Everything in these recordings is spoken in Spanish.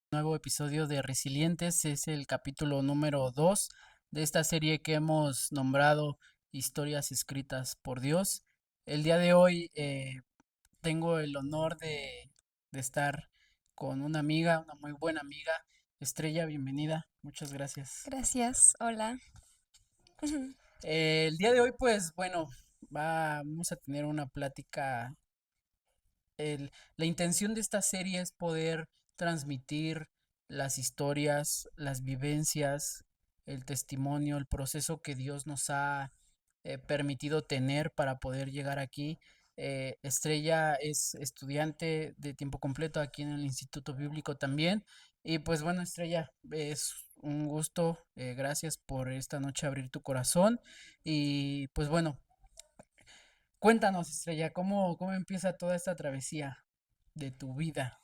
Nuevo episodio de Resilientes. Es el capítulo número 2 de esta serie que hemos nombrado Historias escritas por Dios. El día de hoy tengo el honor de estar con una amiga, una muy buena amiga. Estrella, bienvenida. Muchas gracias. Gracias, hola. El día de hoy, pues bueno, vamos a tener una plática. La intención de esta serie es poder transmitir las historias, las vivencias, el testimonio, el proceso que Dios nos ha permitido tener para poder llegar aquí. Estrella es estudiante de tiempo completo aquí en el Instituto Bíblico también. Y pues bueno, Estrella, es un gusto. Gracias por esta noche abrir tu corazón. Y pues bueno, cuéntanos, Estrella, ¿cómo empieza toda esta travesía de tu vida?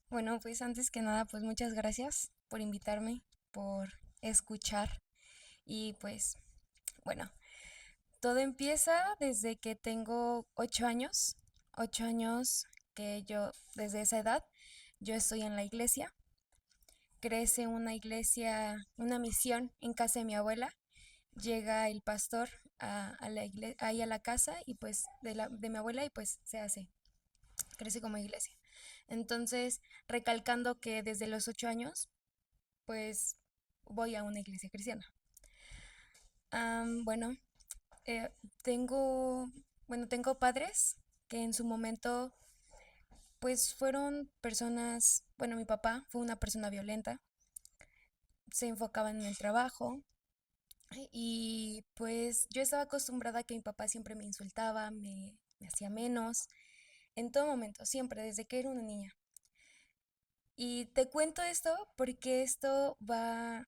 Bueno, pues antes que nada, pues muchas gracias por invitarme, por escuchar y pues bueno, todo empieza desde que tengo 8 años, 8 años que yo desde esa edad yo estoy en la iglesia, crece una iglesia, una misión en casa de mi abuela, llega el pastor a la ahí a la casa y pues de mi abuela y pues se hace, crece como iglesia. Entonces, recalcando que desde los 8 años, pues voy a una iglesia cristiana. Bueno, eh, tengo, tengo padres que en su momento, pues fueron personas, bueno, mi papá fue una persona violenta, se enfocaba en el trabajo y pues yo estaba acostumbrada a que mi papá siempre me insultaba, me hacía menos, en todo momento, siempre, desde que era una niña. Y te cuento esto porque esto va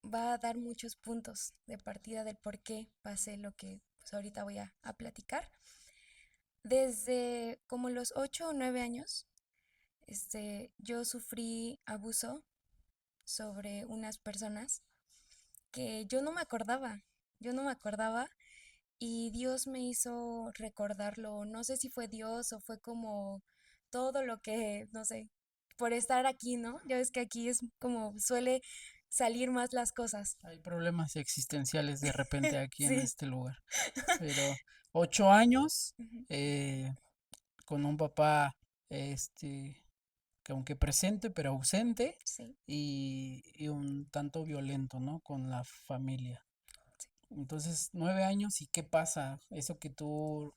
a dar muchos puntos de partida del por qué pasé lo que pues, ahorita voy a platicar. Desde como los 8 o 9 años, yo sufrí abuso sobre unas personas que yo no me acordaba y Dios me hizo recordarlo. No sé si fue Dios o fue como todo lo que, no sé, por estar aquí, ¿no? Ya ves que aquí es como suele salir más las cosas. Hay problemas existenciales de repente aquí en Sí. este lugar. Pero 8 años, Ujú. eh, con un papá, este, que aunque presente, pero ausente, Sí, y un tanto violento, ¿no? Con la familia. Entonces, 9 años, ¿y qué pasa? Eso que tú,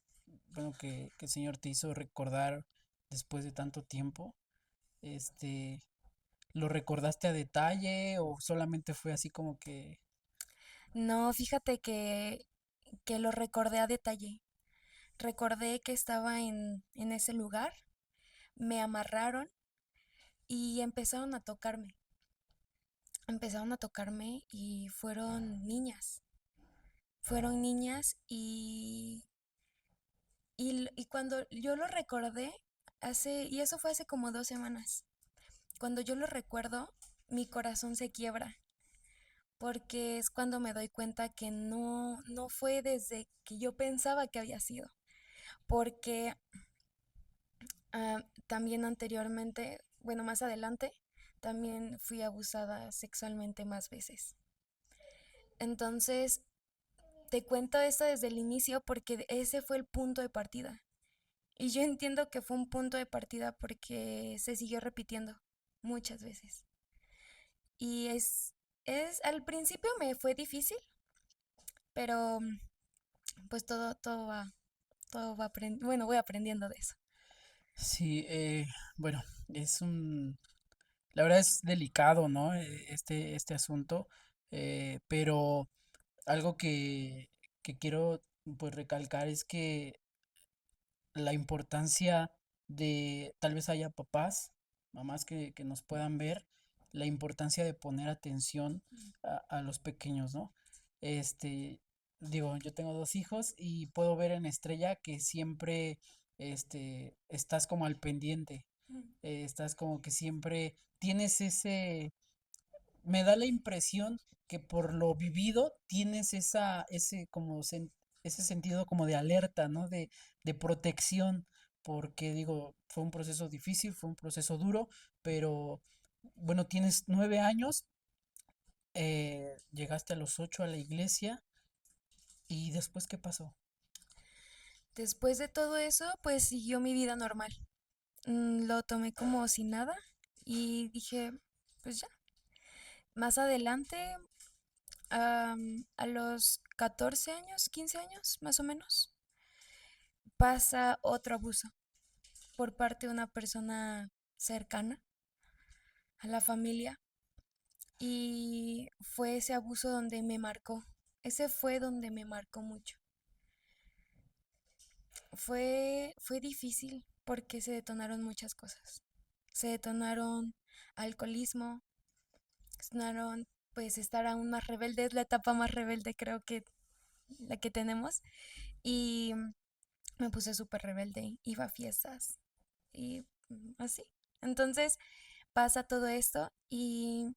bueno, que el Señor te hizo recordar después de tanto tiempo, este, ¿lo recordaste a detalle o solamente fue así como que... no, fíjate que lo recordé a detalle. Recordé que estaba en ese lugar, me amarraron y empezaron a tocarme. Empezaron a tocarme y fueron niñas. Fueron niñas y cuando yo lo recordé, y eso fue hace como 2 semanas. Cuando yo lo recuerdo, mi corazón se quiebra porque es cuando me doy cuenta que no fue desde que yo pensaba que había sido. Porque también anteriormente, bueno, más adelante, también fui abusada sexualmente más veces. Entonces, te cuento esto desde el inicio porque ese fue el punto de partida. Y yo entiendo que fue un punto de partida porque se siguió repitiendo muchas veces. Y al principio me fue difícil, pero pues bueno, voy aprendiendo de eso. Sí, bueno, la verdad es delicado, ¿no? Este asunto, pero algo que quiero pues recalcar es que la importancia de, tal vez haya papás, mamás que nos puedan ver, la importancia de poner atención a los pequeños, ¿no? Este, digo, yo tengo 2 hijos y puedo ver en Estrella que siempre, estás como al pendiente, Mm. estás como que siempre tienes me da la impresión que por lo vivido tienes ese sentido como de alerta, ¿no? De protección, porque digo, fue un proceso difícil, fue un proceso duro, pero bueno, tienes 9 años, llegaste a los 8 a la iglesia y después, ¿qué pasó? Después de todo eso, pues siguió mi vida normal. Lo tomé como si nada y dije, pues ya. Más adelante, a los 14 años, 15 años, más o menos, pasa otro abuso por parte de una persona cercana a la familia y fue ese abuso donde me marcó. Ese fue donde me marcó mucho. Fue difícil porque se detonaron muchas cosas. Se detonaron alcoholismo, se detonaron pues estar aún más rebelde, es la etapa más rebelde creo que la que tenemos. Y me puse súper rebelde, iba a fiestas y así. Entonces pasa todo esto y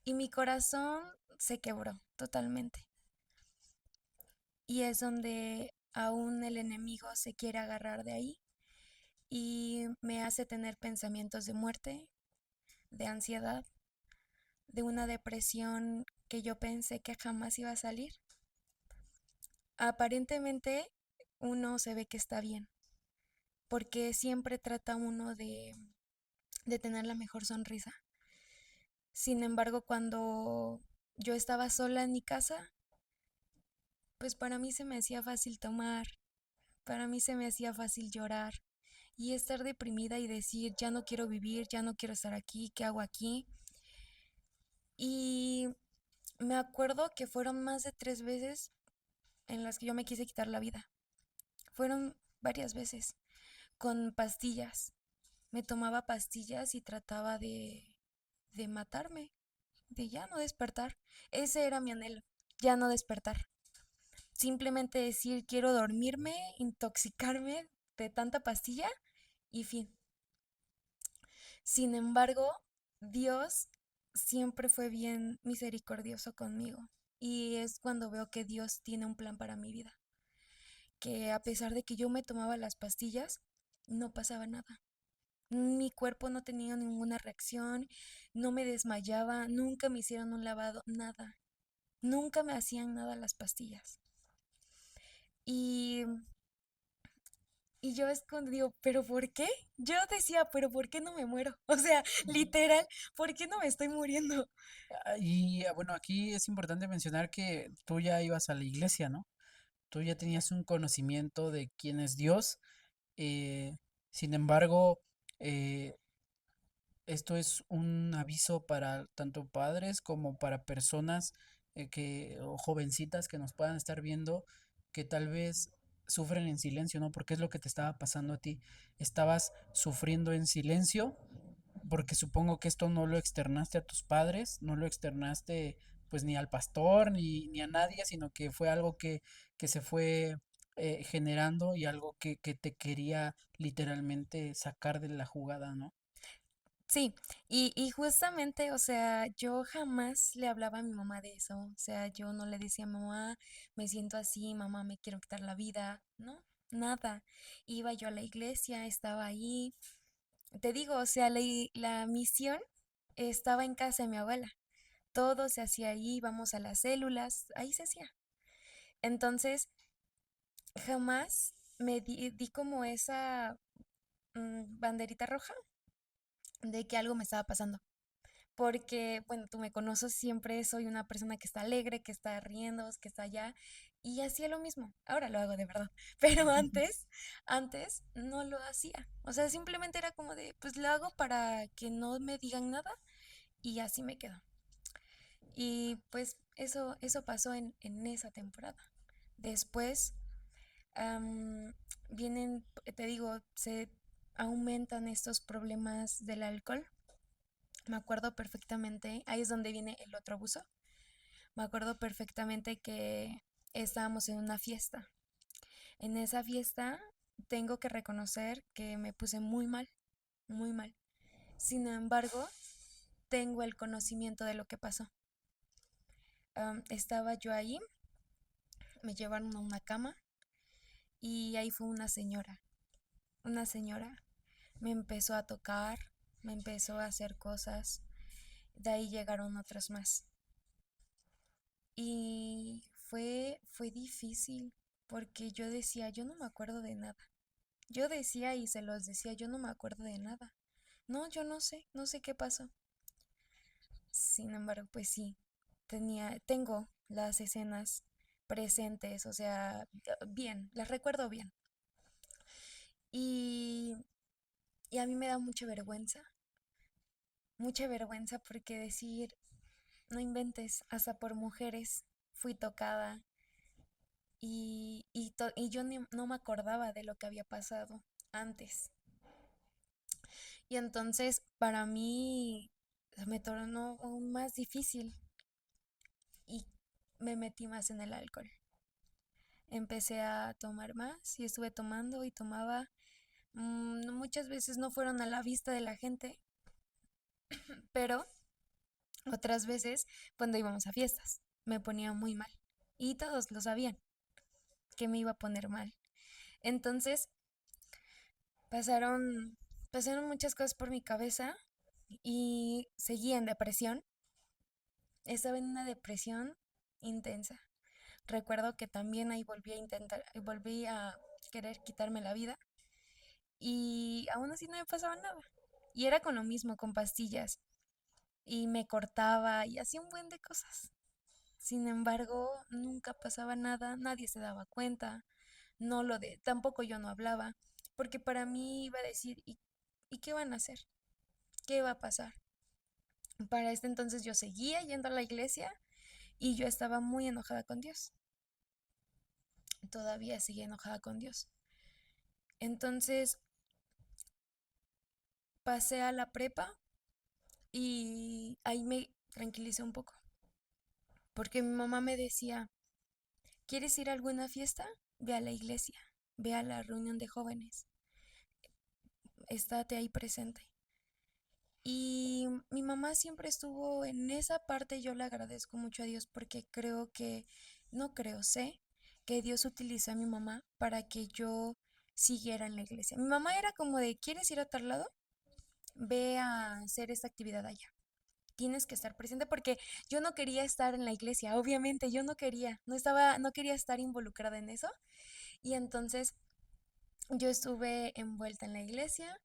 mi corazón se quebró totalmente. Y es donde aún el enemigo se quiere agarrar de ahí y me hace tener pensamientos de muerte, de ansiedad, de una depresión que yo pensé que jamás iba a salir. Aparentemente uno se ve que está bien, porque siempre trata uno de tener la mejor sonrisa. Sin embargo, cuando yo estaba sola en mi casa, pues para mí se me hacía fácil tomar, para mí se me hacía fácil llorar y estar deprimida y decir, ya no quiero vivir, ya no quiero estar aquí, ¿qué hago aquí? Y me acuerdo que fueron más de 3 veces en las que yo me quise quitar la vida. Fueron varias veces, con pastillas. Me tomaba pastillas y trataba de matarme, de ya no despertar. Ese era mi anhelo, ya no despertar. Simplemente decir, quiero dormirme, intoxicarme de tanta pastilla y fin. Sin embargo, Dios siempre fue bien misericordioso conmigo. Y es cuando veo que Dios tiene un plan para mi vida. Que a pesar de que yo me tomaba las pastillas, no pasaba nada. Mi cuerpo no tenía ninguna reacción, no me desmayaba, nunca me hicieron un lavado, nada. Nunca me hacían nada las pastillas. Y, y yo es cuando digo, ¿pero por qué? Yo decía, ¿pero por qué no me muero? O sea, literal, ¿por qué no me estoy muriendo? Bueno, aquí es importante mencionar que tú ya ibas a la iglesia, ¿no? Tú ya tenías un conocimiento de quién es Dios. eh, Sin embargo, eh, esto es un aviso para tanto padres como para personas o jovencitas que nos puedan estar viendo que tal vez sufren en silencio, ¿no? Porque es lo que te estaba pasando a ti. Estabas sufriendo en silencio porque supongo que esto no lo externaste a tus padres, no lo externaste pues ni al pastor ni a nadie, sino que fue algo que se fue generando y algo que te quería literalmente sacar de la jugada, ¿no? Sí, y justamente, o sea, yo jamás le hablaba a mi mamá de eso. O sea, yo no le decía, mamá, me siento así, mamá, me quiero quitar la vida. No, nada. Iba yo a la iglesia, estaba ahí. Te digo, o sea, la misión estaba en casa de mi abuela. Todo se hacía ahí, íbamos a las células, ahí se hacía. Entonces, jamás di como esa banderita roja de que algo me estaba pasando. Porque, bueno, tú me conoces, siempre soy una persona que está alegre, que está riendo, que está allá, y hacía lo mismo. Ahora lo hago de verdad, pero antes no lo hacía. O sea, simplemente era como de, pues lo hago para que no me digan nada y así me quedo. Y pues eso pasó en esa temporada. Después am, vienen, te digo, se aumentan estos problemas del alcohol. Me acuerdo perfectamente, ahí es donde viene el otro abuso. Me acuerdo perfectamente que estábamos en una fiesta. En esa fiesta tengo que reconocer que me puse muy mal, muy mal. Sin embargo, tengo el conocimiento de lo que pasó. Estaba yo ahí, me llevaron a una cama y ahí fue una señora. Una señora me empezó a tocar, me empezó a hacer cosas, de ahí llegaron otras más. Y fue difícil porque yo decía, yo no me acuerdo de nada. Yo decía y se los decía, yo no me acuerdo de nada. No, yo no sé qué pasó. Sin embargo, pues sí, tengo las escenas presentes, o sea, bien, las recuerdo bien. Y, y a mí me da mucha vergüenza porque decir, no inventes, hasta por mujeres fui tocada y yo no me acordaba de lo que había pasado antes. Y entonces para mí se me tornó aún más difícil y me metí más en el alcohol. Empecé a tomar más y estuve tomando y tomaba. Muchas veces no fueron a la vista de la gente, pero otras veces cuando íbamos a fiestas me ponía muy mal y todos lo sabían que me iba a poner mal. Entonces pasaron, pasaron muchas cosas por mi cabeza y seguí en depresión. Estaba en una depresión intensa. Recuerdo que también ahí volví a querer quitarme la vida y aún así no me pasaba nada. Y era con lo mismo, con pastillas. Y me cortaba y hacía un buen de cosas. Sin embargo, nunca pasaba nada, nadie se daba cuenta, tampoco yo no hablaba, porque para mí iba a decir, ¿y qué van a hacer? ¿Qué va a pasar? Para este entonces yo seguía yendo a la iglesia y yo estaba muy enojada con Dios. Todavía seguía enojada con Dios. Entonces pasé a la prepa y ahí me tranquilicé un poco, porque mi mamá me decía, ¿quieres ir a alguna fiesta? Ve a la iglesia, ve a la reunión de jóvenes, estate ahí presente. Y mi mamá siempre estuvo en esa parte, yo le agradezco mucho a Dios porque no creo, sé que Dios utiliza a mi mamá para que yo siguiera en la iglesia. Mi mamá era como de, ¿quieres ir a tal lado? Ve a hacer esta actividad allá. Tienes que estar presente porque yo no quería estar en la iglesia, obviamente, yo no quería, no quería estar involucrada en eso. Y entonces yo estuve envuelta en la iglesia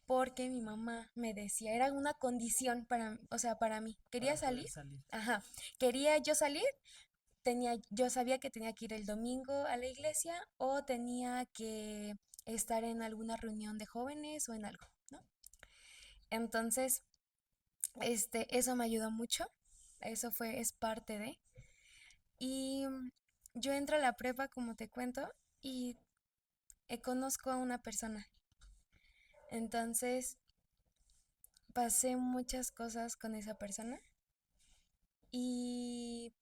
porque mi mamá me decía, era una condición para, o sea, para mí. Quería Para salir, poder salir. ajá, quería yo salir, yo sabía que tenía que ir el domingo a la iglesia o tenía que estar en alguna reunión de jóvenes o en algo, ¿no? Entonces, eso me ayudó mucho, es parte de. Y yo entro a la prepa, como te cuento, y conozco a una persona. Entonces, pasé muchas cosas con esa persona y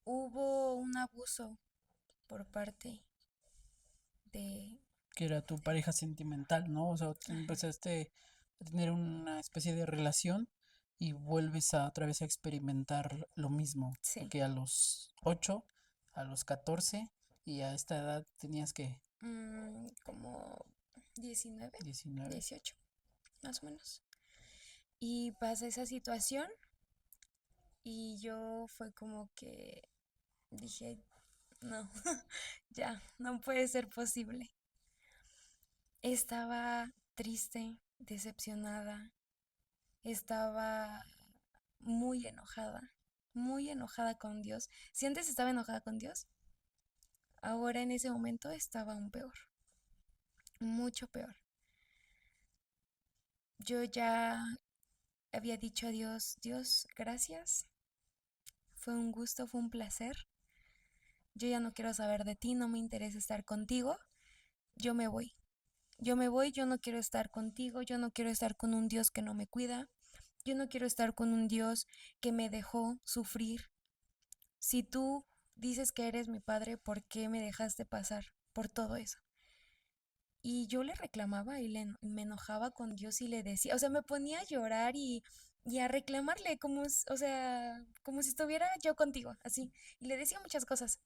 hubo un abuso por parte de... Que era tu pareja sentimental, ¿no? O sea, Ajá, empezaste a tener una especie de relación y vuelves a otra vez a experimentar lo mismo, sí, porque a los 8, a los 14 y a esta edad tenías que como 19, 19. 18, más o menos. Y pasa esa situación y yo fue como que dije, no, ya, no puede ser posible. Estaba triste, decepcionada, estaba muy enojada con Dios. Si antes estaba enojada con Dios, ahora en ese momento estaba aún peor, mucho peor. Yo ya había dicho a Dios, Dios, gracias, fue un gusto, fue un placer. Yo ya no quiero saber de ti, no me interesa estar contigo, yo me voy. Yo me voy, yo no quiero estar contigo, yo no quiero estar con un Dios que no me cuida, yo no quiero estar con un Dios que me dejó sufrir. Si tú dices que eres mi padre, ¿por qué me dejaste pasar por todo eso? Y yo le reclamaba y me enojaba con Dios y le decía, o sea, me ponía a llorar y a reclamarle o sea, como si estuviera yo contigo, así. Y le decía muchas cosas.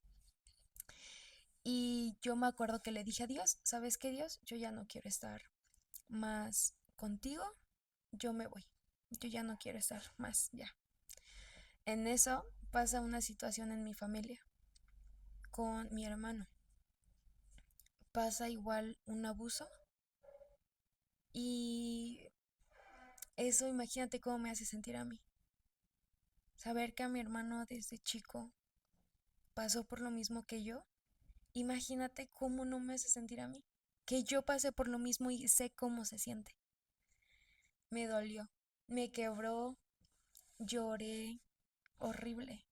Y yo me acuerdo que le dije a Dios, ¿sabes qué, Dios? Yo ya no quiero estar más contigo, yo me voy. Yo ya no quiero estar más, ya. En eso pasa una situación en mi familia con mi hermano. Pasa igual un abuso y eso imagínate cómo me hace sentir a mí. Saber que a mi hermano desde chico pasó por lo mismo que yo, imagínate cómo no me hace sentir a mí. Que yo pasé por lo mismo y sé cómo se siente. Me dolió, me quebró, lloré, horrible.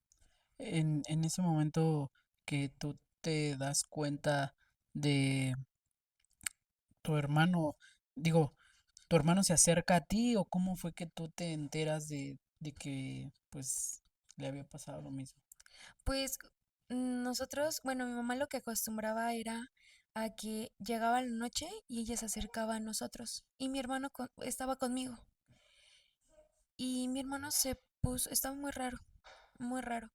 En ese momento que tú te das cuenta de tu hermano, digo, ¿tu hermano se acerca a ti o cómo fue que tú te enteras de que pues le había pasado lo mismo? Pues nosotros, bueno, mi mamá lo que acostumbraba era a que llegaba la noche y ella se acercaba a nosotros y mi hermano estaba conmigo y mi hermano se puso, estaba muy raro, muy raro.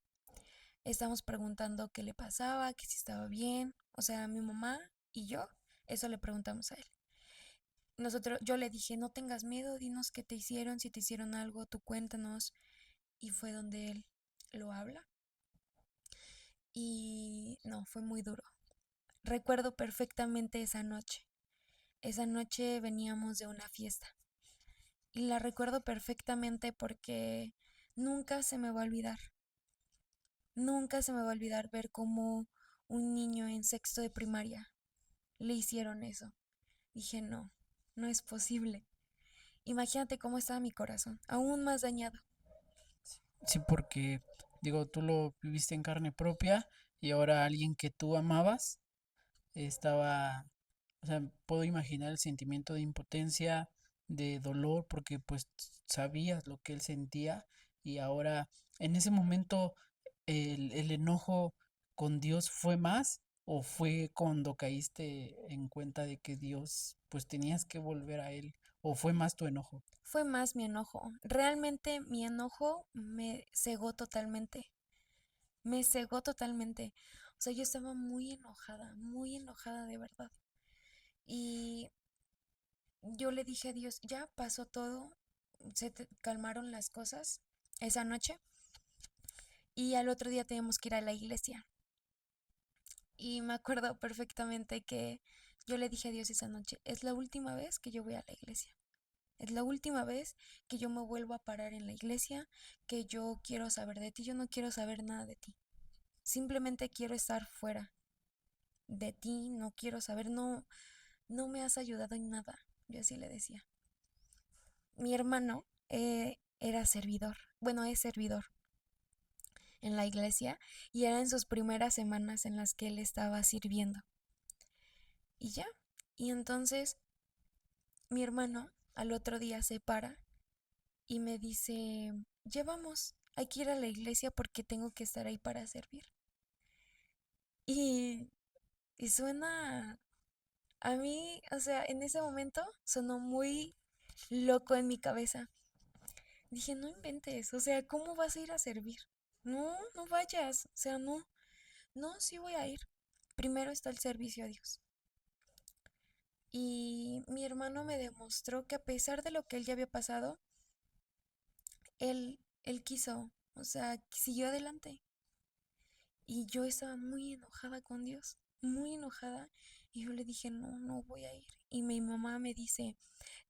Estábamos preguntando qué le pasaba, que si estaba bien, o sea, mi mamá y yo, eso le preguntamos a él. Nosotros, yo le dije, no tengas miedo, dinos qué te hicieron, si te hicieron algo, tú cuéntanos. Y fue donde él lo habla y no, fue muy duro. Recuerdo perfectamente esa noche. Esa noche veníamos de una fiesta y la recuerdo perfectamente porque nunca se me va a olvidar. Nunca se me va a olvidar ver cómo un niño en sexto de primaria le hicieron eso. Dije, no, no es posible. Imagínate cómo estaba mi corazón, aún más dañado. Sí, porque digo, tú lo viviste en carne propia y ahora alguien que tú amabas estaba, o sea, puedo imaginar el sentimiento de impotencia, de dolor, porque pues sabías lo que él sentía y ahora en ese momento el enojo con Dios fue más o fue cuando caíste en cuenta de que Dios pues tenías que volver a él o fue más tu enojo. Fue más mi enojo. Realmente mi enojo me cegó totalmente. Me cegó totalmente. O sea, yo estaba muy enojada de verdad. Y yo le dije a Dios, ya pasó todo, calmaron las cosas esa noche y al otro día teníamos que ir a la iglesia. Y me acuerdo perfectamente que yo le dije a Dios esa noche, es la última vez que yo voy a la iglesia. Es la última vez que yo me vuelvo a parar en la iglesia, que yo quiero saber de ti, yo no quiero saber nada de ti. Simplemente quiero estar fuera de ti, no quiero saber, no, no me has ayudado en nada. Yo así le decía. Mi hermano era servidor, bueno, es servidor en la iglesia y era en sus primeras semanas en las que él estaba sirviendo. Y ya, y entonces mi hermano al otro día se para y me dice, ya vamos, hay que ir a la iglesia porque tengo que estar ahí para servir. Y, y suena, a mí, o sea, en ese momento sonó muy loco en mi cabeza. Dije, no inventes, o sea, ¿cómo vas a ir a servir? No, no vayas, o sea, no, no, sí voy a ir. Primero está el servicio a Dios. Y mi hermano me demostró que a pesar de lo que él ya había pasado, él quiso, o sea, siguió adelante. Y yo estaba muy enojada con Dios, muy enojada. Y yo le dije, no, no voy a ir. Y mi mamá me dice,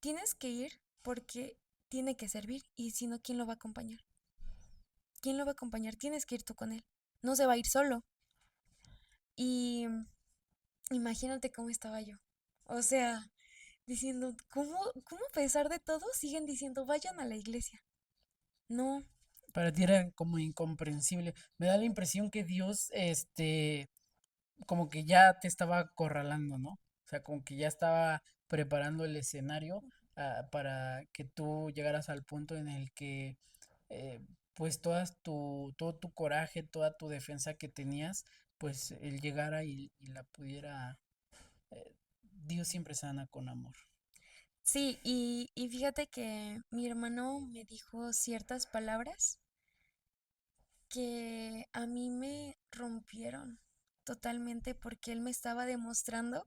tienes que ir porque tiene que servir. Y si no, ¿quién lo va a acompañar? ¿Quién lo va a acompañar? Tienes que ir tú con él. No se va a ir solo. Y imagínate cómo estaba yo. O sea, diciendo, ¿cómo a pesar de todo siguen diciendo, vayan a la iglesia? No, Para ti era como incomprensible. Me da la impresión que Dios, como que ya te estaba acorralando, ¿no? O sea, como que ya estaba preparando el escenario para que tú llegaras al punto en el que, eh, pues, todo tu coraje, toda tu defensa que tenías, pues, él llegara y la pudiera. eh, Dios siempre sana con amor. sí, y fíjate que mi hermano me dijo ciertas palabras que a mí me rompieron totalmente porque él me estaba demostrando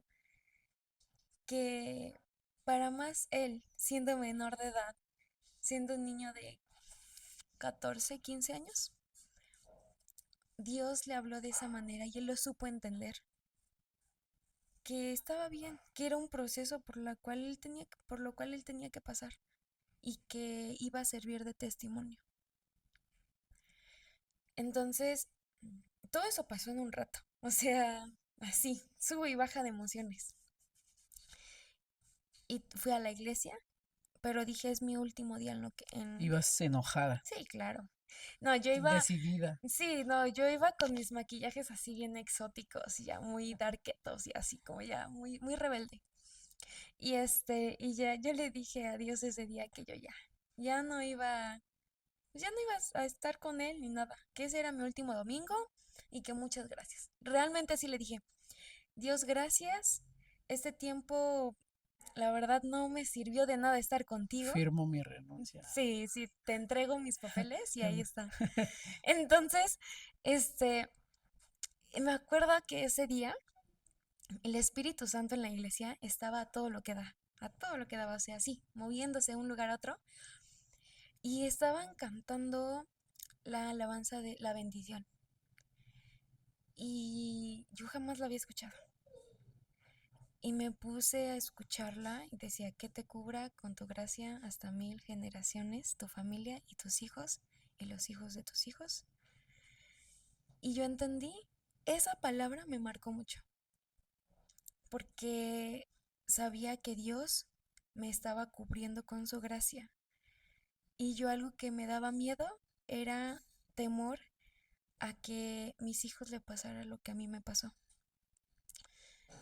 que para más él, siendo menor de edad, siendo un niño de 14, 15 años, Dios le habló de esa manera y él lo supo entender, que estaba bien, que era un proceso por lo cual él tenía que pasar y que iba a servir de testimonio. Entonces, todo eso pasó en un rato, o sea, así, sube y baja de emociones. Y fui a la iglesia, pero dije, es mi último día en lo que en... Ibas enojada, Sí, claro. No, yo iba, decidida. sí, no, yo iba con mis maquillajes así bien exóticos y ya muy darketos y así como ya muy, muy rebelde. Y ya yo le dije a Dios ese día que yo ya no iba, pues ya no iba a estar con él ni nada, que ese era mi último domingo y que muchas gracias. Realmente así le dije, Dios, gracias. Este tiempo, la verdad, no me sirvió de nada estar contigo. Firmo mi renuncia. Sí, sí, te entrego mis papeles y ahí está. Entonces, este, me acuerdo que ese día el Espíritu Santo en la iglesia estaba a todo lo que da, a todo lo que daba, o sea, así, moviéndose de un lugar a otro, y estaban cantando la alabanza de la bendición. Y yo jamás la había escuchado. Y me puse a escucharla y decía, que te cubra con tu gracia hasta 1000 generaciones, tu familia y tus hijos y los hijos de tus hijos. Y yo entendí, esa palabra me marcó mucho, porque sabía que Dios me estaba cubriendo con su gracia. Y yo algo que me daba miedo era temor a que mis hijos le pasara lo que a mí me pasó.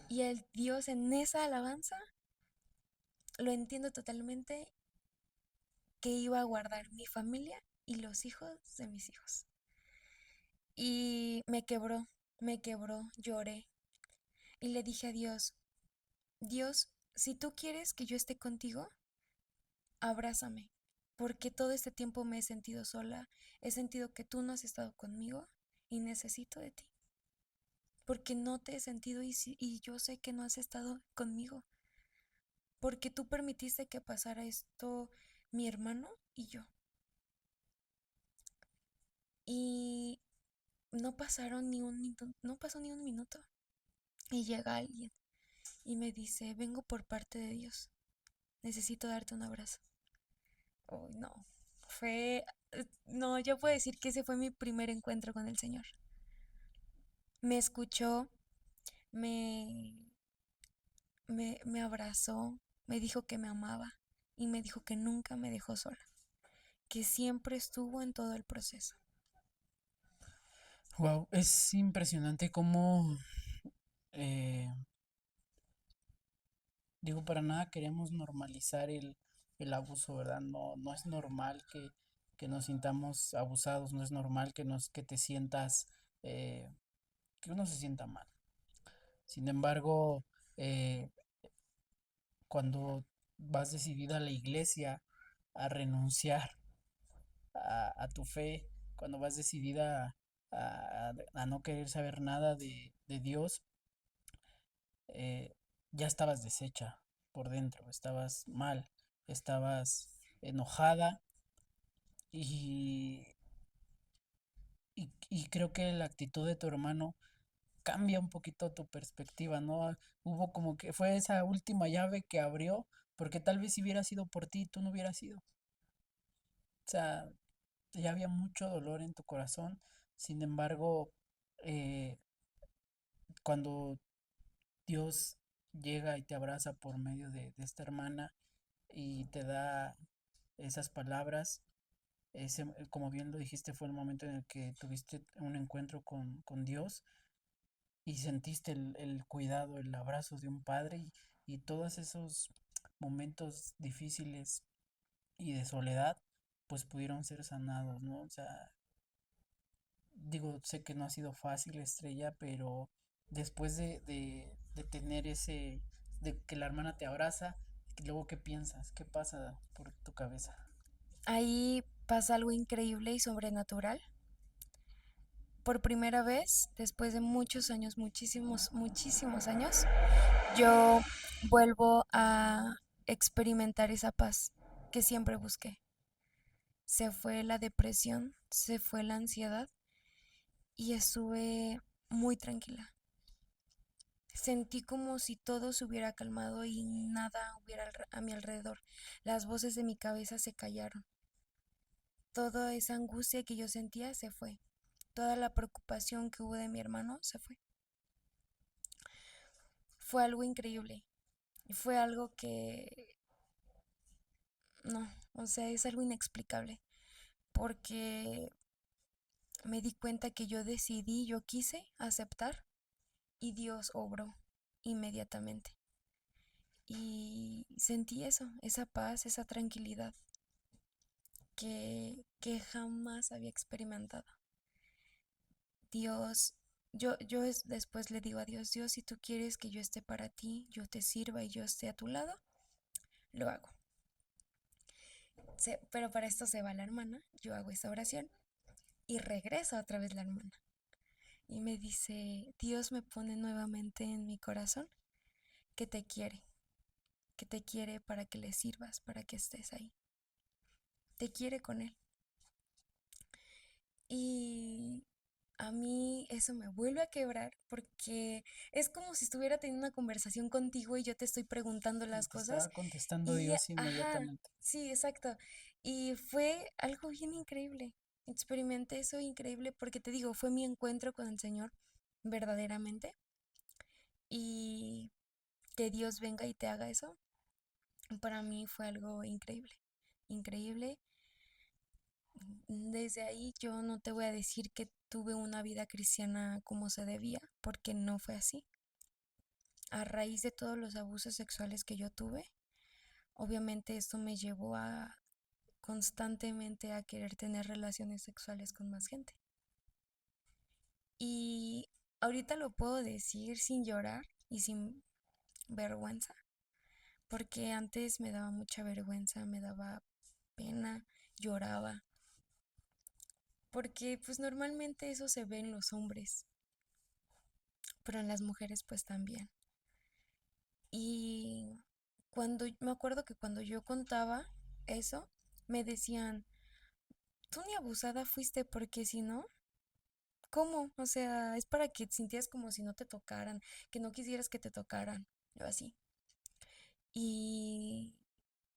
Y el Dios en esa alabanza lo entiendo totalmente, que iba a guardar mi familia y los hijos de mis hijos. Y me quebró, lloré y le dije a Dios, Dios, si tú quieres que yo esté contigo, abrázame, porque todo este tiempo me he sentido sola, he sentido que tú no has estado conmigo y necesito de ti, porque no te he sentido y yo sé que no has estado conmigo, porque tú permitiste que pasara esto mi hermano y yo. Y no pasó ni un minuto y llega alguien y me dice, vengo por parte de Dios, necesito darte un abrazo. Oh, no, no, yo puedo decir que ese fue mi primer encuentro con el Señor. Me escuchó, me, me abrazó, me dijo que me amaba y me dijo que nunca me dejó sola, que siempre estuvo en todo el proceso. Wow, es impresionante cómo, eh, digo, para nada queremos normalizar el abuso, ¿verdad? No, no es normal que nos sintamos abusados, no es normal que te sientas, eh, que uno se sienta mal. Sin embargo, eh, cuando vas decidida a la iglesia a renunciar a tu fe, cuando vas decidida a no querer saber nada de Dios, eh, ya estabas deshecha por dentro, estabas mal, estabas enojada y, y creo que la actitud de tu hermano cambia un poquito tu perspectiva, ¿no? Hubo como que fue esa última llave que abrió, porque tal vez si hubiera sido por ti, tú no hubieras sido. O sea, ya había mucho dolor en tu corazón. Sin embargo, eh, cuando Dios llega y te abraza por medio de esta hermana y te da esas palabras, como bien lo dijiste, fue el momento en el que tuviste un encuentro con Dios y sentiste el cuidado, el abrazo de un padre y todos esos momentos difíciles y de soledad, pues pudieron ser sanados, ¿no? O sea, digo, sé que no ha sido fácil, Estrella, pero después de tener de que la hermana te abraza, luego ¿qué piensas? ¿Qué pasa por tu cabeza? Ahí pasa algo increíble y sobrenatural. Por primera vez, después de muchos años, muchísimos, muchísimos años, yo vuelvo experimentar esa paz que siempre busqué. Se fue la depresión, se fue la ansiedad y estuve muy tranquila. Sentí como si todo se hubiera calmado y nada hubiera a mi alrededor. Las voces de mi cabeza se callaron. Toda esa angustia que yo sentía se fue. Toda la preocupación que hubo de mi hermano se fue. Fue algo increíble. Fue algo que no, o sea, es algo inexplicable. Porque me di cuenta que yo decidí, yo quise aceptar y Dios obró inmediatamente. Y sentí eso, esa paz, esa tranquilidad que jamás había experimentado. Dios, después le digo a Dios, Dios, si tú quieres que yo esté para ti, yo te sirva y yo esté a tu lado, lo hago. Pero para esto se va la hermana, yo hago esa oración y regresa otra vez la hermana. Y me dice, Dios me pone nuevamente en mi corazón que que te quiere para que le sirvas, para que estés ahí. Te quiere con él. Y a mí eso me vuelve a quebrar porque es como si estuviera teniendo una conversación contigo y yo te estoy preguntando Y las te cosas estaba contestando y, Dios ajá, inmediatamente. sí, exacto. Y fue algo bien increíble. Experimenté eso increíble porque te digo, fue mi encuentro con el Señor verdaderamente y que Dios venga y te haga eso, para mí fue algo increíble, increíble. Desde ahí yo no te voy a decir que tuve una vida cristiana como se debía, porque no fue así. A raíz de todos los abusos sexuales que yo tuve, obviamente esto me llevó a constantemente a querer tener relaciones sexuales con más gente. Y ahorita lo puedo decir sin llorar y sin vergüenza, porque antes me daba mucha vergüenza, me daba pena, lloraba, porque pues normalmente eso se ve en los hombres, pero en las mujeres pues también. Y me acuerdo que cuando yo contaba eso, me decían, tú ni abusada fuiste porque si no, ¿cómo? O sea, es para que sintieras como si no te tocaran, que no quisieras que te tocaran, yo así. Y,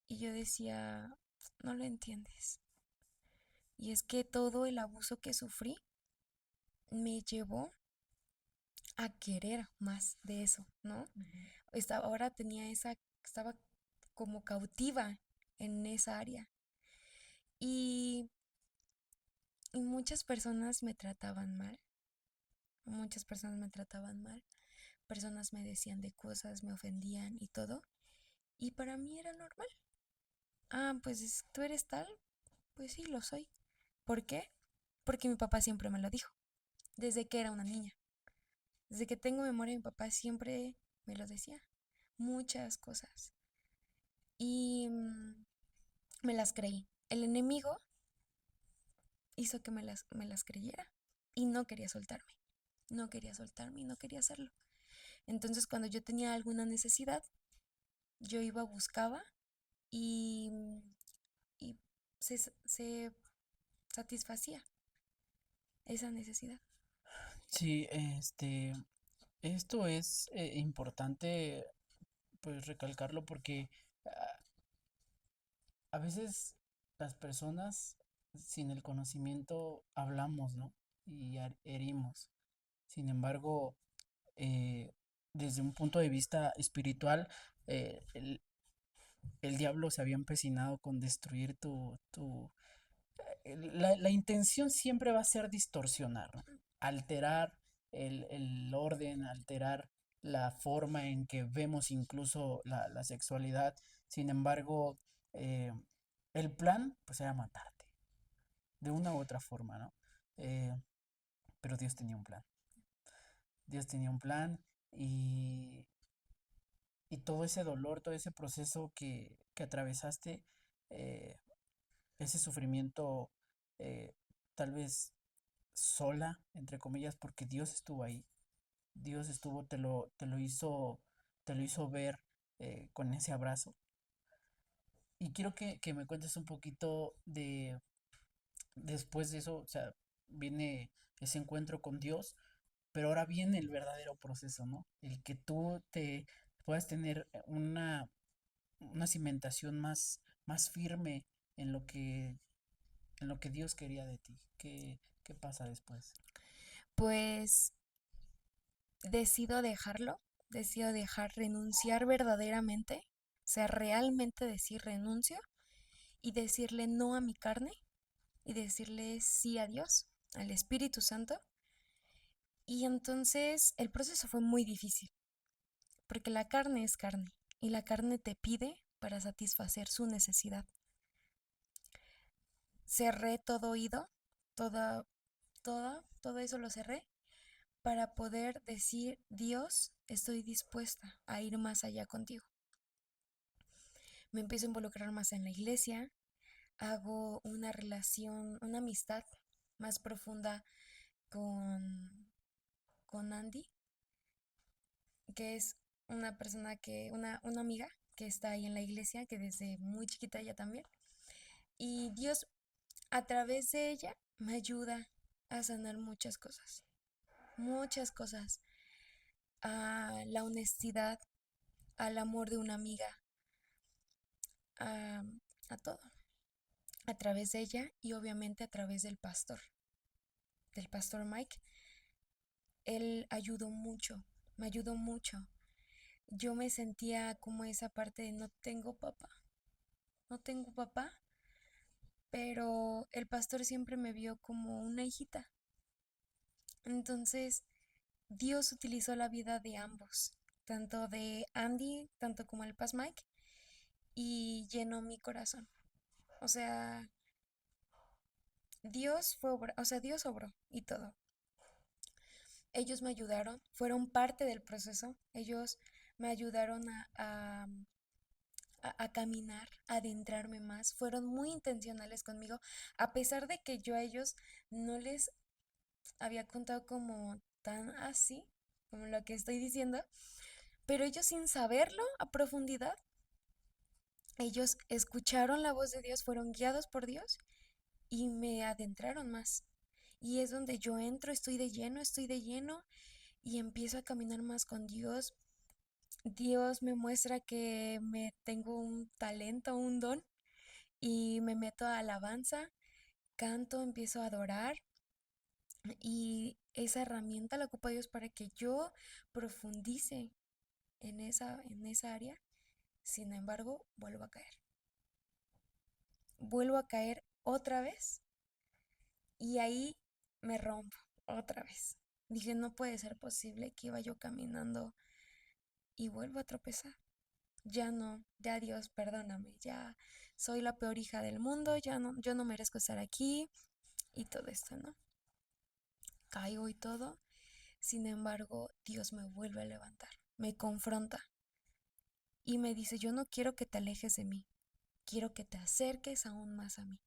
y yo decía, no lo entiendes. Y es que todo el abuso que sufrí me llevó a querer más de eso, ¿no? Ujú. Ahora estaba como cautiva en esa área. Y, y muchas personas me trataban mal, personas me decían de cosas, me ofendían y todo. Y para mí era normal. Ah, pues tú eres tal, pues sí, lo soy. ¿Por qué? Porque mi papá siempre me lo dijo, desde que era una niña. Desde que tengo memoria, mi papá siempre me lo decía. Muchas cosas. Y me las creí. El enemigo hizo que me las creyera y no quería soltarme. No quería soltarme y no quería hacerlo. Entonces, cuando yo tenía alguna necesidad, yo iba, buscaba y, y se satisfacía esa necesidad. Sí, esto es importante pues recalcarlo porque ah, a veces las personas sin el conocimiento hablamos, ¿no? Y herimos. Sin embargo, eh, desde un punto de vista espiritual, el diablo se había empecinado con destruir la intención siempre va a ser distorsionar, ¿no? Alterar el orden, alterar la forma en que vemos incluso la sexualidad. Sin embargo, eh, el plan pues era matarte, de una u otra forma, ¿no? Eh, pero Dios tenía un plan. Dios tenía un plan y, y todo ese dolor, todo ese proceso que atravesaste, eh, ese sufrimiento, eh, tal vez sola, entre comillas, porque Dios estuvo ahí. Dios estuvo, te lo hizo ver con ese abrazo. Y quiero que me cuentes un poquito de después de eso, o sea, viene ese encuentro con Dios, pero ahora viene el verdadero proceso, ¿no? El que tú te puedas tener una cimentación más firme en en lo que Dios quería de ti. ¿Qué pasa después? Pues decido dejar renunciar verdaderamente, o sea, realmente decir renuncio y decirle no a mi carne y decirle sí a Dios, al Espíritu Santo. Y entonces el proceso fue muy difícil, porque la carne es carne y la carne te pide para satisfacer su necesidad. Cerré todo oído, toda, todo eso lo cerré para poder decir, Dios, estoy dispuesta a ir más allá contigo. Me empiezo a involucrar más en la iglesia, hago una relación, una amistad más profunda con, con Andy, que es una persona una amiga que está ahí en la iglesia, que desde muy chiquita ella también. Y Dios a través de ella me ayuda a sanar muchas cosas, a la honestidad, al amor de una amiga, a, a todo, a través de ella y obviamente a través del pastor Mike. Él ayudó mucho, me ayudó mucho. Yo me sentía como esa parte de no tengo papá, pero el pastor siempre me vio como una hijita. Entonces, Dios utilizó la vida de ambos, tanto de Andy, tanto como el Paz Mike, y llenó mi corazón. O sea, o sea, Dios obró y todo. Ellos me ayudaron, fueron parte del proceso, ellos me ayudaron a caminar, a adentrarme más, fueron muy intencionales conmigo, a pesar de que yo a ellos no les había contado como tan así, como lo que estoy diciendo, pero ellos sin saberlo a profundidad, ellos escucharon la voz de Dios, fueron guiados por Dios y me adentraron más. Y es donde yo entro, estoy de lleno y empiezo a caminar más con Dios. Dios me muestra que me tengo un talento, un don y me meto a alabanza, canto, empiezo a adorar y esa herramienta la ocupa Dios para que yo profundice en esa área. Sin embargo, vuelvo a caer. Vuelvo a caer otra vez y ahí me rompo otra vez. Dije, no puede ser posible que iba yo caminando y vuelvo a tropezar. Ya no, ya Dios, perdóname, ya soy la peor hija del mundo, ya no, yo no merezco estar aquí y todo esto, ¿no? Caigo y todo. Sin embargo, Dios me vuelve a levantar, me confronta y me dice, yo no quiero que te alejes de mí, quiero que te acerques aún más a mí.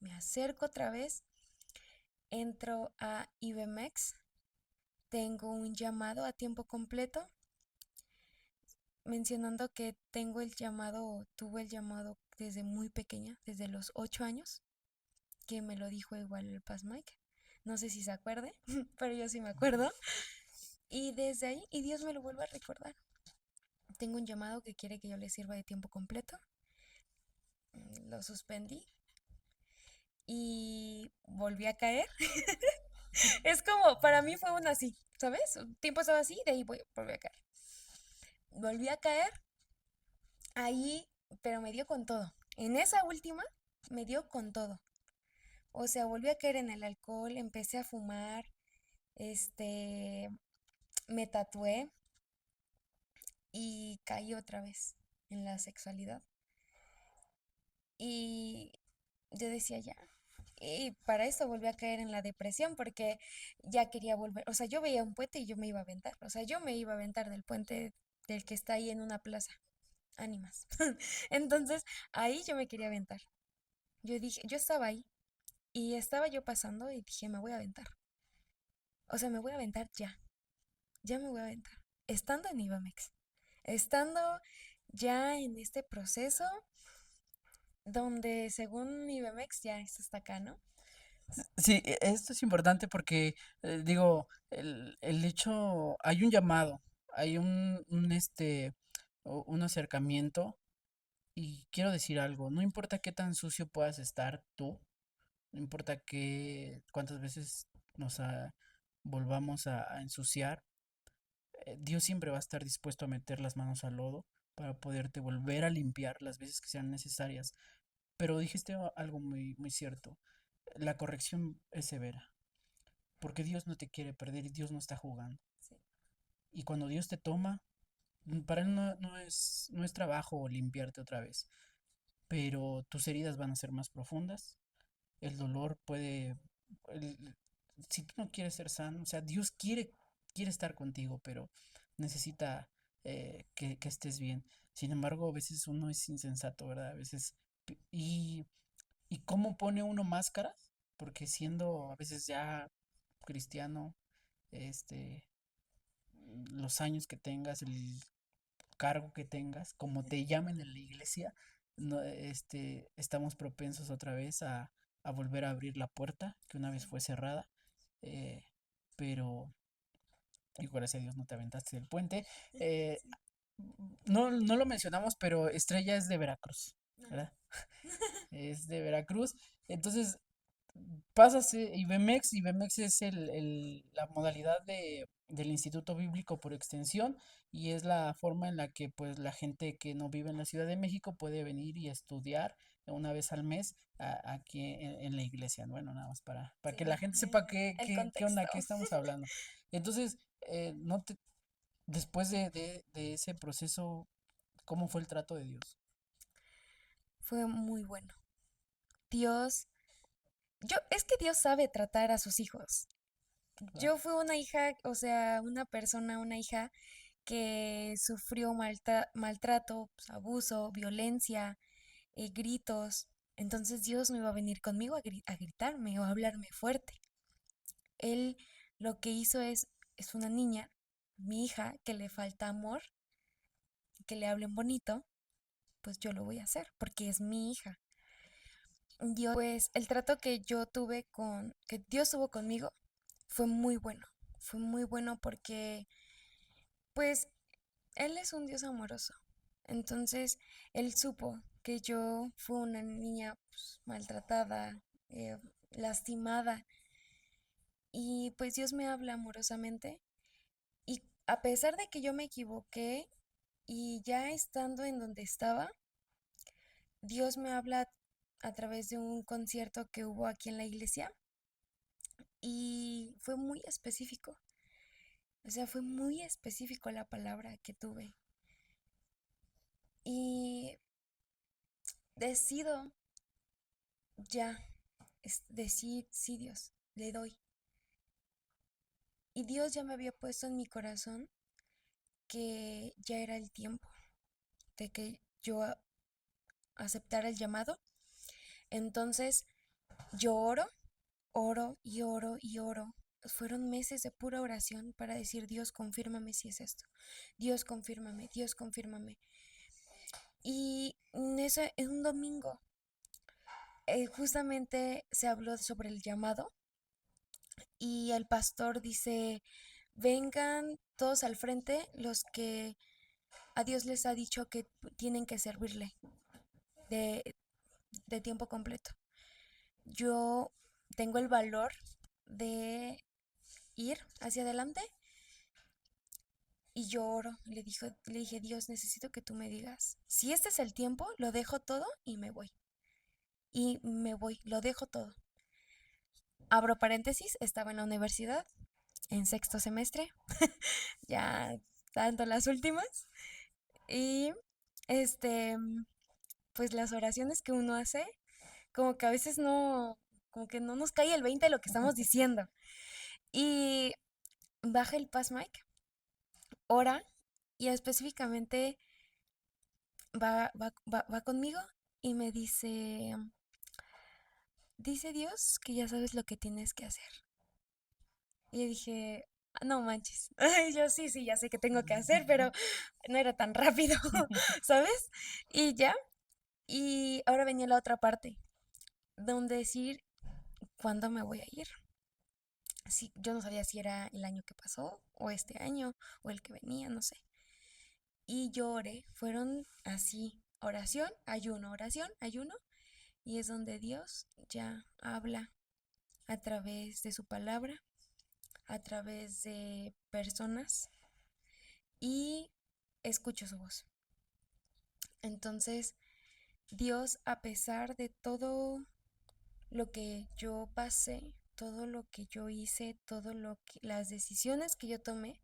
Me acerco otra vez, entro a IBMX, tengo un llamado a tiempo completo, mencionando que tuve el llamado desde muy pequeña, desde los 8 años, que me lo dijo igual el Paz Mike. No sé si se acuerde, pero yo sí me acuerdo. Y desde ahí, y Dios me lo vuelve a recordar. Tengo un llamado que quiere que yo le sirva de tiempo completo. Lo suspendí y volví a caer. Es como, para mí fue una así, ¿sabes? Un tiempo estaba así, de ahí volví a caer. Volví a caer ahí, pero me dio con todo. En esa última, me dio con todo. O sea, volví a caer en el alcohol, empecé a fumar, este, me tatué y caí otra vez en la sexualidad. Y yo decía ya. Y para eso volví a caer en la depresión porque ya quería volver. O sea, yo veía un puente y yo me iba a aventar. O sea, yo me iba a aventar del puente del que está ahí en una plaza. Ánimas. Entonces, ahí yo me quería aventar. Yo dije, yo estaba ahí y estaba yo pasando y dije, me voy a aventar. O sea, me voy a aventar ya. Ya me voy a aventar. Estando en Ibamex. Estando ya en este proceso. donde según Ibemex ya esto está acá, ¿no? Sí, esto es importante porque, digo, el hecho, hay un llamado, hay un acercamiento y quiero decir algo, no importa qué tan sucio puedas estar tú, no importa cuántas veces volvamos a ensuciar, Dios siempre va a estar dispuesto a meter las manos al lodo para poderte volver a limpiar las veces que sean necesarias. Pero dijiste algo muy, muy cierto, la corrección es severa. Porque Dios no te quiere perder y Dios no está jugando. Sí, Y cuando Dios te toma, para Él no es trabajo limpiarte otra vez, pero tus heridas van a ser más profundas, el dolor el- si tú no quieres ser sano, o sea, Dios quiere estar contigo, pero necesita que estés bien. Sin embargo, a veces uno es insensato, ¿verdad? A veces, y, y cómo pone uno máscaras, porque siendo a veces ya cristiano, este, los años que tengas, el cargo que tengas, como te llamen en la iglesia, no, estamos propensos otra vez a volver a abrir la puerta que una vez sí, fue cerrada, eh, pero y gracias a Dios no te aventaste del puente. Eh, sí. no lo mencionamos, pero Estrella es de Veracruz, Ajá. ¿verdad? Es de Veracruz. Entonces, pasas IBEMEX. IBEMEX es la modalidad del Instituto Bíblico por extensión y es la forma en la que pues la gente que no vive en la Ciudad de México puede venir y estudiar una vez al mes aquí en la iglesia. Bueno, nada más para que la Sí, gente sepa el qué onda, contexto. qué estamos hablando. Entonces, no te, después de ese proceso, ¿cómo fue el trato de Dios? Fue muy bueno. Dios, es que Dios sabe tratar a sus hijos. Claro. Yo fui una hija, o sea, una persona, una hija que sufrió maltrato, pues, abuso, violencia, gritos. Entonces Dios no iba a venir conmigo a gritarme o a hablarme fuerte. Él lo que hizo es una niña, mi hija, que le falta amor, que le hablen bonito, pues yo lo voy a hacer porque es mi hija. Dios, pues el trato que yo tuve que Dios tuvo conmigo fue muy bueno. Fue muy bueno porque, pues, Él es un Dios amoroso. Entonces, Él supo que yo fui una niña pues, maltratada, lastimada, y pues Dios me habla amorosamente. Y a pesar de que yo me equivoqué y ya estando en donde estaba, Dios me habla a través de un concierto que hubo aquí en la iglesia y fue muy específico. O sea, fue muy específico la palabra que tuve. Y decido ya decir, sí, Dios, le doy. Y Dios ya me había puesto en mi corazón que ya era el tiempo de que yo aceptara el llamado. Entonces yo oro, oro y oro y oro. Fueron meses de pura oración para decir, Dios, confírmame si es esto. Dios, confírmame, Dios, confírmame. Y en un domingo justamente se habló sobre el llamado y el pastor dice, vengan todos al frente los que a Dios les ha dicho que tienen que servirle de, de tiempo completo. Yo tengo el valor de ir hacia adelante y yo oro. Le dije, Dios, necesito que tú me digas, si este es el tiempo, lo dejo todo y me voy. Y me voy, lo dejo todo. Abro paréntesis, estaba en la universidad en sexto semestre, ya dando las últimas. Y este, pues las oraciones que uno hace, como que a veces no, como que no nos cae el 20 de lo que estamos diciendo. Y baja el Paz Mike, ora y específicamente va conmigo y me dice Dios que ya sabes lo que tienes que hacer. Y yo dije, "Ah, no manches." Y yo sí, sí, ya sé que tengo que hacer, pero no era tan rápido, ¿sabes? Y ya, y ahora venía la otra parte, donde decir cuándo me voy a ir. Sí, yo no sabía si era el año que pasó, o este año, o el que venía, no sé. Y yo oré, fueron así, oración, ayuno, y es donde Dios ya habla a través de su palabra, a través de personas, y escucho su voz. Entonces, Dios, a pesar de todo lo que yo pasé, todo lo que yo hice, las decisiones que yo tomé,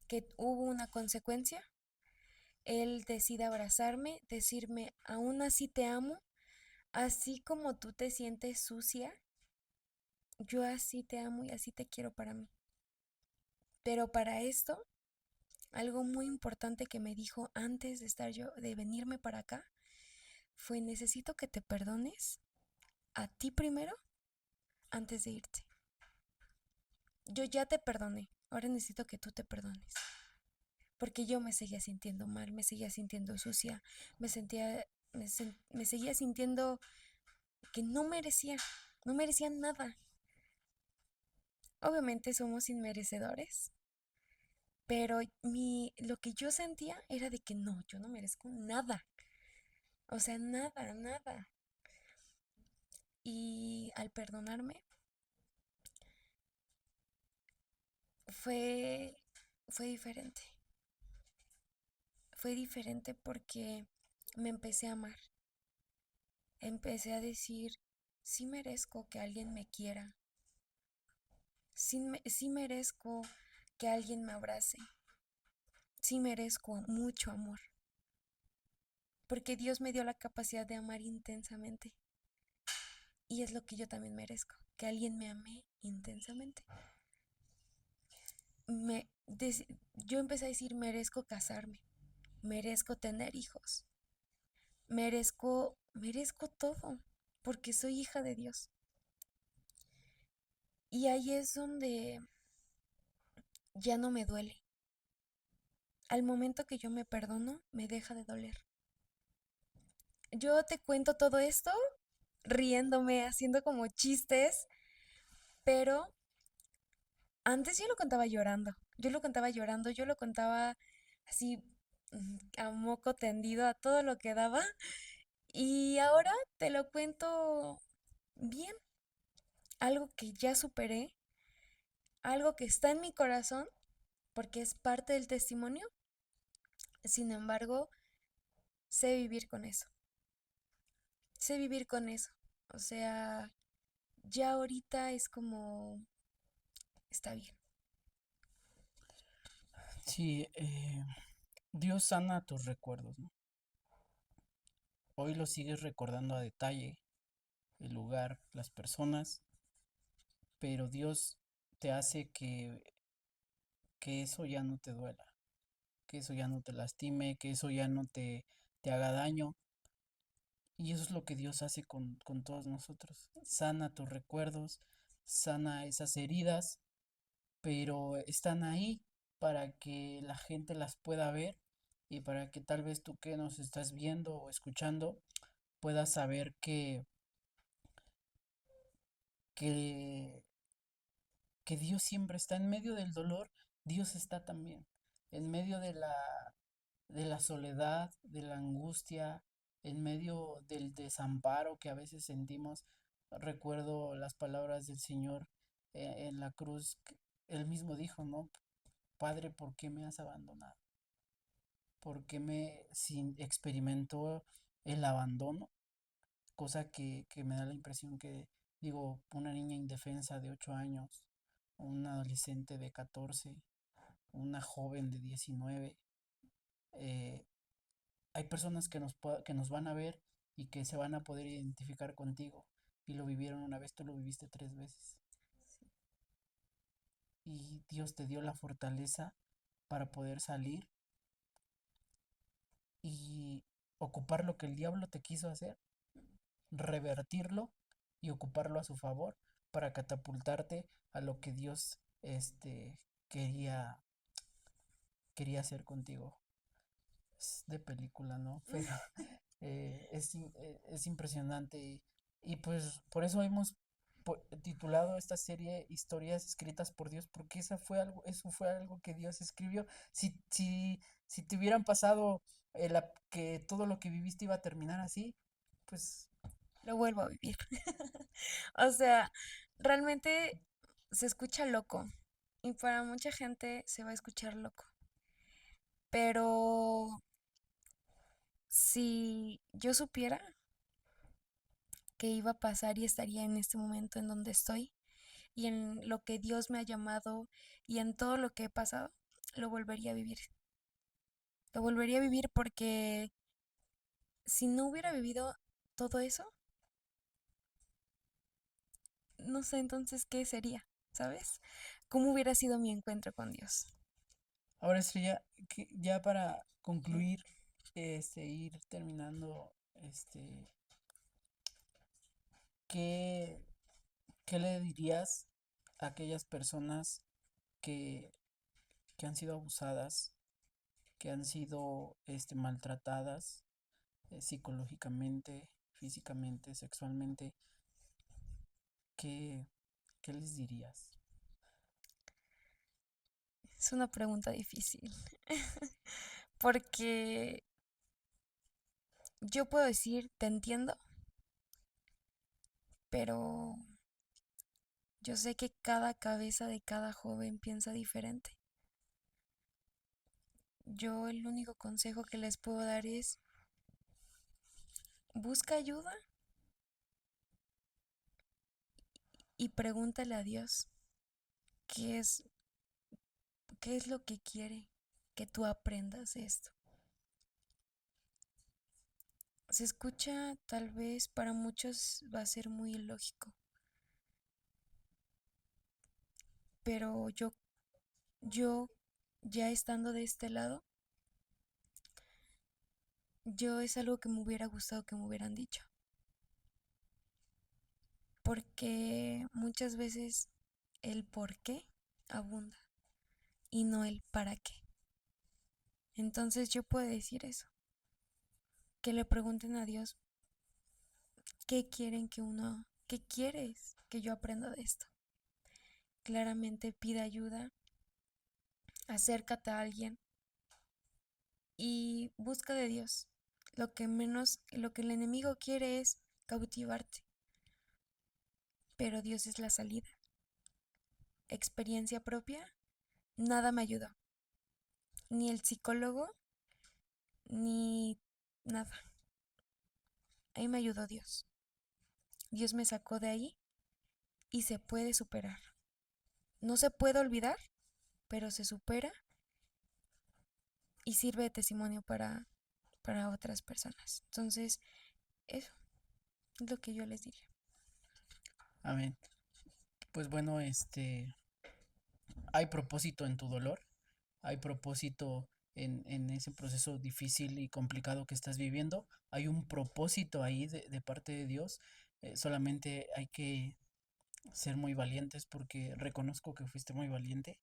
que hubo una consecuencia, Él decide abrazarme, decirme, aún así te amo, así como tú te sientes sucia, yo así te amo y así te quiero para mí. Pero para esto, algo muy importante que me dijo antes de venirme para acá, fue necesito que te perdones a ti primero antes de irte. Yo ya te perdoné, ahora necesito que tú te perdones. Porque yo me seguía sintiendo mal, me seguía sintiendo sucia, me sentía, me seguía sintiendo que no merecía nada. Obviamente somos inmerecedores, pero lo que yo sentía era de que no, yo no merezco nada. O sea, nada, nada. Y al perdonarme fue, fue diferente. Fue diferente porque me empecé a amar. Empecé a decir, sí merezco que alguien me quiera. Sí merezco que alguien me abrace. Sí merezco mucho amor. Porque Dios me dio la capacidad de amar intensamente. Y es lo que yo también merezco, que alguien me ame intensamente. Me, dec- yo empecé a decir, merezco casarme, merezco tener hijos, merezco todo, porque soy hija de Dios. Y ahí es donde ya no me duele. Al momento que yo me perdono, me deja de doler. Yo te cuento todo esto riéndome, haciendo como chistes, pero antes yo lo contaba llorando. Yo lo contaba así a moco tendido, a todo lo que daba. Y ahora te lo cuento bien, algo que ya superé, algo que está en mi corazón, porque es parte del testimonio. Sin embargo, sé vivir con eso. Sé vivir con eso. O sea, ya ahorita es como, está bien. Sí, Dios sana tus recuerdos, ¿no? Hoy lo sigues recordando a detalle, el lugar, las personas, pero Dios te hace que eso ya no te duela, que eso ya no te lastime, que eso ya no te haga daño. Y eso es lo que Dios hace con todos nosotros. Sana tus recuerdos, sana esas heridas, pero están ahí para que la gente las pueda ver y para que tal vez tú que nos estás viendo o escuchando puedas saber que, que Dios siempre está en medio del dolor, Dios está también en medio de la soledad, de la angustia, en medio del desamparo que a veces sentimos. Recuerdo las palabras del Señor en la cruz. Él mismo dijo, ¿no? Padre, ¿por qué me has abandonado? ¿Por qué experimentó el abandono? Cosa que me da la impresión que, digo, una niña indefensa de 8 años, un adolescente de 14, una joven de 19, eh, hay personas que nos van a ver y que se van a poder identificar contigo y lo vivieron una vez, tú lo viviste 3 veces y Dios te dio la fortaleza para poder salir y ocupar lo que el diablo te quiso hacer, revertirlo y ocuparlo a su favor para catapultarte a lo que Dios quería quería hacer contigo. Es de película, ¿no? Pero es impresionante y pues por eso hemos titulado esta serie Historias escritas por Dios, porque eso fue algo que Dios escribió. Si te hubieran pasado que todo lo que viviste iba a terminar así, pues Lo vuelvo a vivir. O sea, realmente se escucha loco y para mucha gente se va a escuchar loco. Pero si yo supiera que iba a pasar y estaría en este momento en donde estoy y en lo que Dios me ha llamado y en todo lo que he pasado, lo volvería a vivir. Lo volvería a vivir porque si no hubiera vivido todo eso, no sé entonces qué sería, ¿sabes? ¿Cómo hubiera sido mi encuentro con Dios? ahora sí ya para concluir, ir terminando, ¿qué, qué le dirías a aquellas personas que, que han sido abusadas, que han sido maltratadas psicológicamente, físicamente, sexualmente? ¿Qué, qué les dirías? Es una pregunta difícil, porque yo puedo decir, te entiendo, pero yo sé que cada cabeza de cada joven piensa diferente. Yo el único consejo que les puedo dar es, busca ayuda y pregúntale a Dios qué es, qué es lo que quiere que tú aprendas de esto. Se escucha, tal vez para muchos va a ser muy ilógico, pero yo ya estando de este lado, yo es algo que me hubiera gustado que me hubieran dicho, porque muchas veces el por qué abunda y no el para qué. Entonces yo puedo decir eso, que le pregunten a Dios qué quieren que uno, qué quieres que yo aprenda de esto. Claramente pide ayuda, acércate a alguien y busca de Dios. Lo que el enemigo quiere es cautivarte, pero Dios es la salida. Experiencia propia, nada me ayudó, ni el psicólogo, ni nada. Ahí me ayudó Dios. Dios me sacó de ahí y se puede superar. No se puede olvidar, pero se supera y sirve de testimonio para otras personas. Entonces, eso es lo que yo les diría. Amén. Pues bueno, hay propósito en tu dolor, hay propósito en ese proceso difícil y complicado que estás viviendo, hay un propósito ahí de parte de Dios. Solamente hay que ser muy valientes porque reconozco que fuiste muy valiente.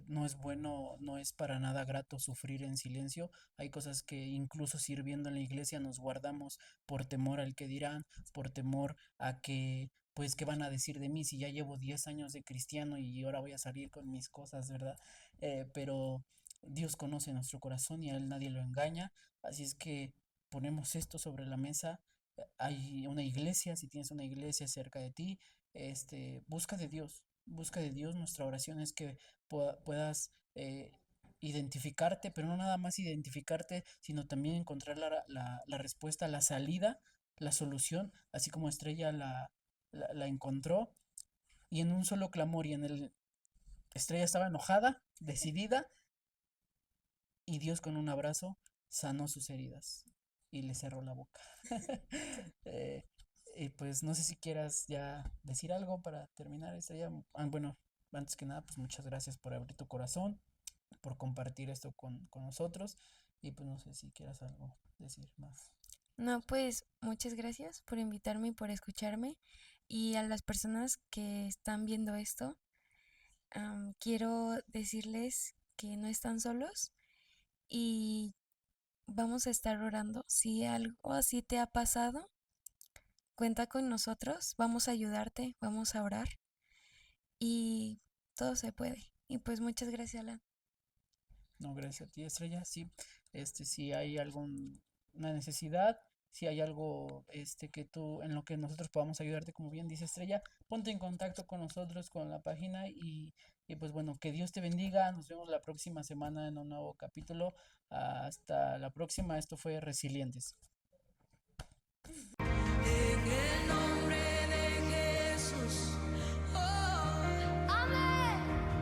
No es bueno, no es para nada grato sufrir en silencio. Hay cosas que incluso sirviendo en la iglesia nos guardamos por temor al que dirán, por temor a que, pues, ¿qué van a decir de mí si ya llevo 10 años de cristiano y ahora voy a salir con mis cosas, ¿verdad? Pero Dios conoce nuestro corazón y a Él nadie lo engaña. Así es que ponemos esto sobre la mesa. Hay una iglesia, si tienes una iglesia cerca de ti, busca de Dios. Busca de Dios, nuestra oración es que puedas identificarte, pero no nada más identificarte, sino también encontrar la respuesta, la salida, la solución, así como Estrella la encontró, y en un solo clamor, y en el Estrella estaba enojada, decidida, y Dios con un abrazo sanó sus heridas y le cerró la boca. Eh, y pues no sé si quieras ya decir algo para terminar, Estrella. Bueno, antes que nada, pues muchas gracias por abrir tu corazón, por compartir esto con nosotros. Y pues no sé si quieras algo decir más. No, pues muchas gracias por invitarme y por escucharme. Y a las personas que están viendo esto, quiero decirles que no están solos y vamos a estar orando. Si algo así te ha pasado, cuenta con nosotros, vamos a ayudarte, vamos a orar y todo se puede. Y pues muchas gracias, Alan. No, gracias a ti, Estrella. Sí, si hay una necesidad, si hay algo, que tú, en lo que nosotros podamos ayudarte, como bien dice Estrella, ponte en contacto con nosotros, con la página y pues bueno, que Dios te bendiga. Nos vemos la próxima semana en un nuevo capítulo. Hasta la próxima. Esto fue Resilientes. En el nombre